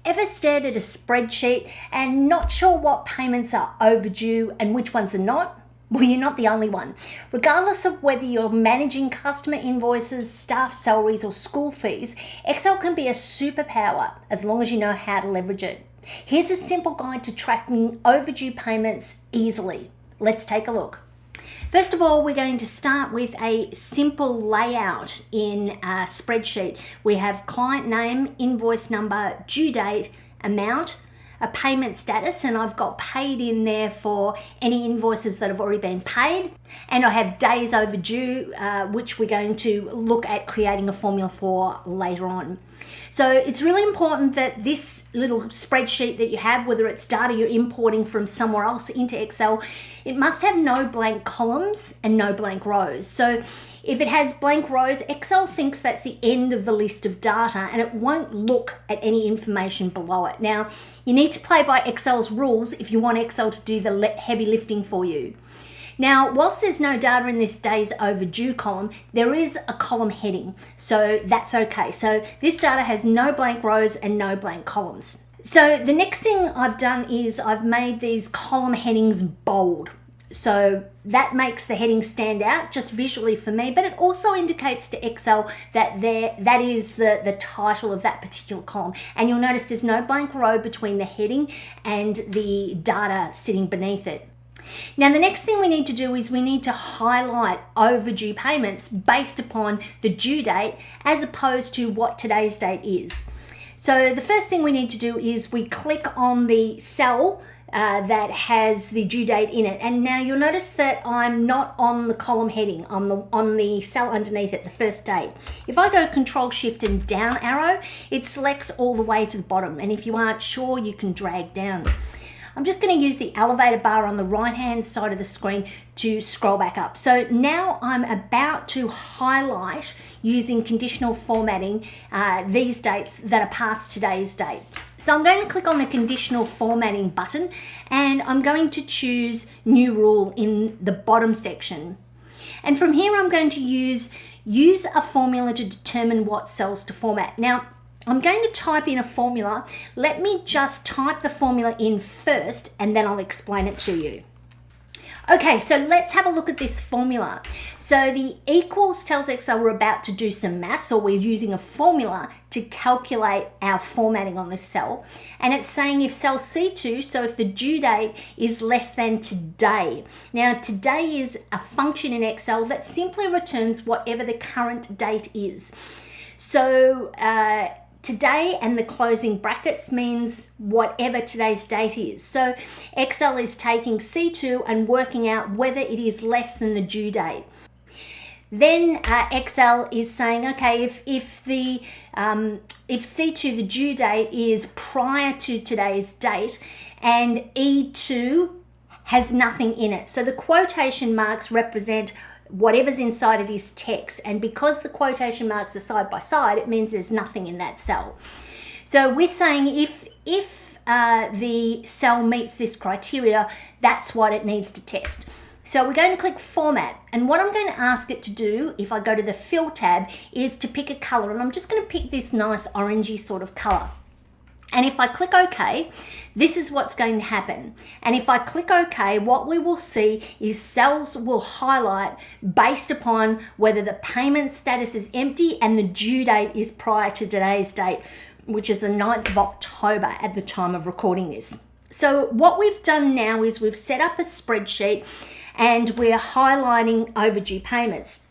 Ever stared at a spreadsheet and not sure what payments are overdue and which ones are not? Well, you're not the only one. Regardless of whether you're managing customer invoices, staff salaries, or school fees, Excel can be a superpower as long as you know how to leverage it. Here's a simple guide to tracking overdue payments easily. Let's take a look. First of all, we're going to start with a simple layout in a spreadsheet. We have client name, invoice number, due date, amount, a payment status, and I've got paid in there for any invoices that have already been paid. And I have days overdue, which we're going to look at creating a formula for later on. So it's really important that this little spreadsheet that you have, whether it's data you're importing from somewhere else into Excel, it must have no blank columns and no blank rows. So if it has blank rows, Excel thinks that's the end of the list of data and it won't look at any information below it. Now, you need to play by Excel's rules if you want Excel to do the heavy lifting for you. Now, whilst there's no data in this days overdue column, there is a column heading, so that's okay. So this data has no blank rows and no blank columns. So the next thing I've done is I've made these column headings bold. So that makes the heading stand out just visually for me, but it also indicates to Excel that that is the title of that particular column. And you'll notice there's no blank row between the heading and the data sitting beneath it. Now, the next thing we need to do is we need to highlight overdue payments based upon the due date as opposed to what today's date is. So the first thing we need to do is we click on the cell that has the due date in it. And now you'll notice that I'm not on the column heading, I'm on the cell underneath it, the first date. If I go Control Shift and down arrow, it selects all the way to the bottom. And if you aren't sure, you can drag down. I'm just going to use the elevator bar on the right hand side of the screen to scroll back up. So now I'm about to highlight using conditional formatting these dates that are past today's date. So I'm going to click on the conditional formatting button and I'm going to choose new rule in the bottom section. And from here I'm going to use a formula to determine what cells to format. Now, I'm going to type in a formula. Let me just type the formula in first and then I'll explain it to you. Okay, so let's have a look at this formula. So the equals tells Excel we're about to do some maths, or we're using a formula to calculate our formatting on this cell. And it's saying if cell C2, so if the due date is less than today. Now, today is a function in Excel that simply returns whatever the current date is. So today and the closing brackets means whatever today's date is. So Excel is taking C2 and working out whether it is less than the due date. Then Excel is saying, okay, if C2, the due date, is prior to today's date and E2 has nothing in it. So the quotation marks represent whatever's inside it is text, and because the quotation marks are side by side, it means there's nothing in that cell. So we're saying if the cell meets this criteria, that's what it needs to test. So we're going to click Format, and what I'm going to ask it to do, if I go to the Fill tab, is to pick a color, and I'm just going to pick this nice orangey sort of color. And if I click OK, this is what's going to happen. And if I click OK, what we will see is cells will highlight based upon whether the payment status is empty and the due date is prior to today's date, which is the 9th of October at the time of recording this. So what we've done now is we've set up a spreadsheet and we're highlighting overdue payments.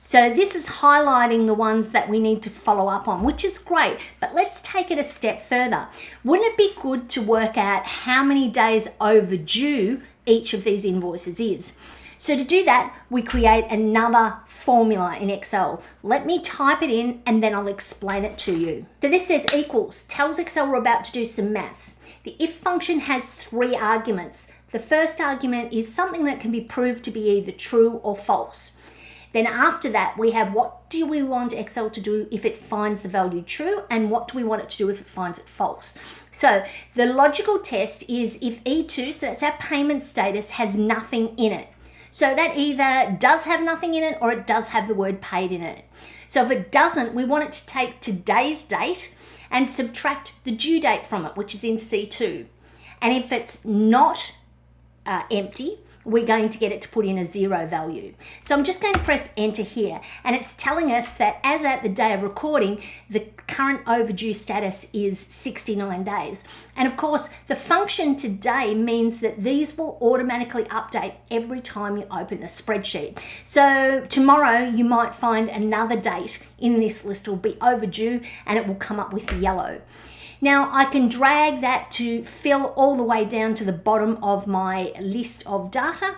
So this is highlighting the ones that we need to follow up on, which is great, but let's take it a step further. Wouldn't it be good to work out how many days overdue each of these invoices is? So to do that, we create another formula in Excel. Let me type it in and then I'll explain it to you. So this says equals, tells Excel we're about to do some maths. The if function has 3 arguments. The first argument is something that can be proved to be either true or false. Then after that, we have what do we want Excel to do if it finds the value true, and what do we want it to do if it finds it false. So the logical test is if E2, so that's our payment status, has nothing in it. So that either does have nothing in it or it does have the word paid in it. So if it doesn't, we want it to take today's date and subtract the due date from it, which is in C2. And if it's not empty, we're going to get it to put in a 0 value. So I'm just going to press enter here, and it's telling us that as at the day of recording, the current overdue status is 69 days. And of course, the function today means that these will automatically update every time you open the spreadsheet. So tomorrow you might find another date in this list will be overdue, and it will come up with yellow. Now I can drag that to fill all the way down to the bottom of my list of data,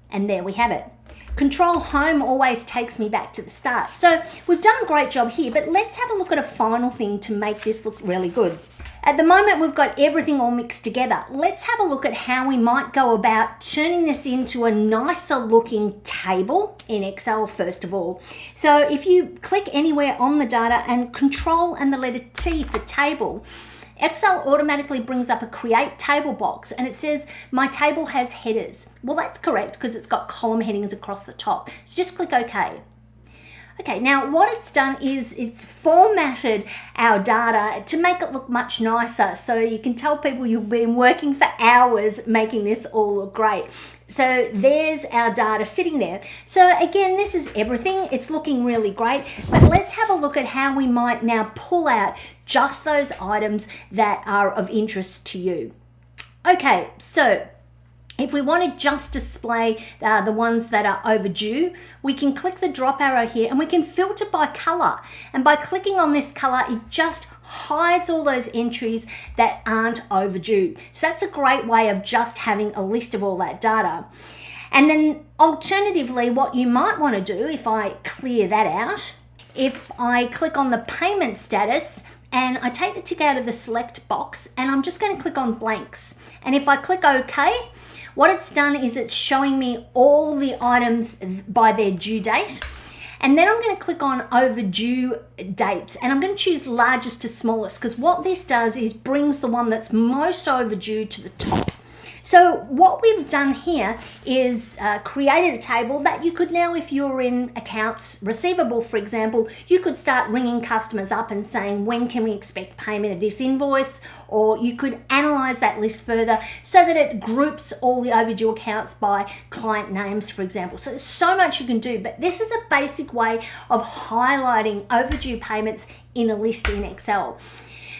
and there we have it. Control Home always takes me back to the start. So we've done a great job here, but let's have a look at a final thing to make this look really good. At the moment, we've got everything all mixed together. Let's have a look at how we might go about turning this into a nicer looking table in Excel first of all. So if you click anywhere on the data and Control and the letter T for table, Excel automatically brings up a create table box, and it says my table has headers. Well, that's correct because it's got column headings across the top. So just click OK. Okay, now what it's done is it's formatted our data to make it look much nicer, so you can tell people you've been working for hours making this all look great. So there's our data sitting there. So again, this is everything. It's looking really great, but let's have a look at how we might now pull out just those items that are of interest to you. Okay, so if we want to just display the ones that are overdue, we can click the drop arrow here and we can filter by color. And by clicking on this color, it just hides all those entries that aren't overdue. So that's a great way of just having a list of all that data. And then alternatively, what you might want to do, if I clear that out, if I click on the payment status and I take the tick out of the select box, and I'm just going to click on blanks. And if I click OK, what it's done is it's showing me all the items by their due date. And then I'm going to click on overdue dates, and I'm going to choose largest to smallest, because what this does is brings the one that's most overdue to the top. So what we've done here is created a table that you could now, if you're in accounts receivable, for example, you could start ringing customers up and saying, when can we expect payment of this invoice? Or you could analyze that list further so that it groups all the overdue accounts by client names, for example. So there's so much you can do, but this is a basic way of highlighting overdue payments in a list in Excel.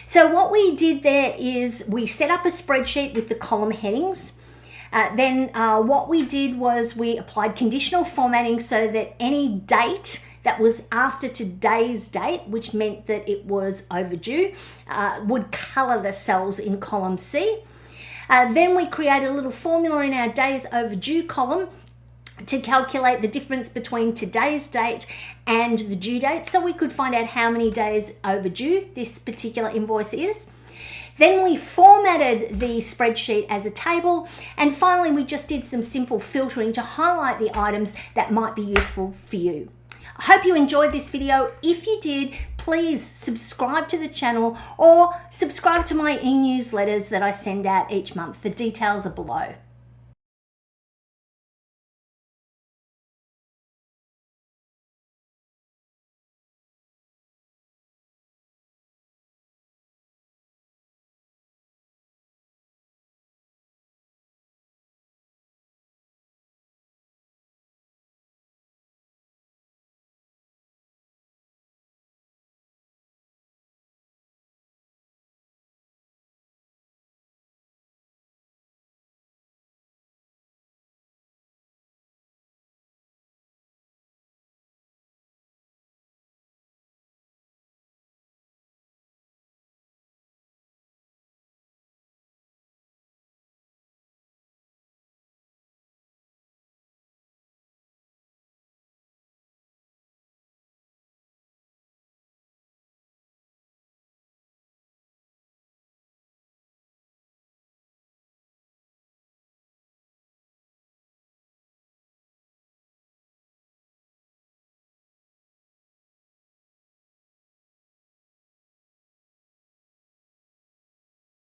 So what we did there is we set up a spreadsheet with the column headings. Then what we did was we applied conditional formatting so that any date that was after today's date, which meant that it was overdue, would color the cells in column C. Then we created a little formula in our days overdue column to calculate the difference between today's date and the due date, so we could find out how many days overdue this particular invoice is. Then we formatted the spreadsheet as a table, and finally we just did some simple filtering to highlight the items that might be useful for you. I hope you enjoyed this video. If you did, please subscribe to the channel or subscribe to my e-newsletters that I send out each month. The details are below.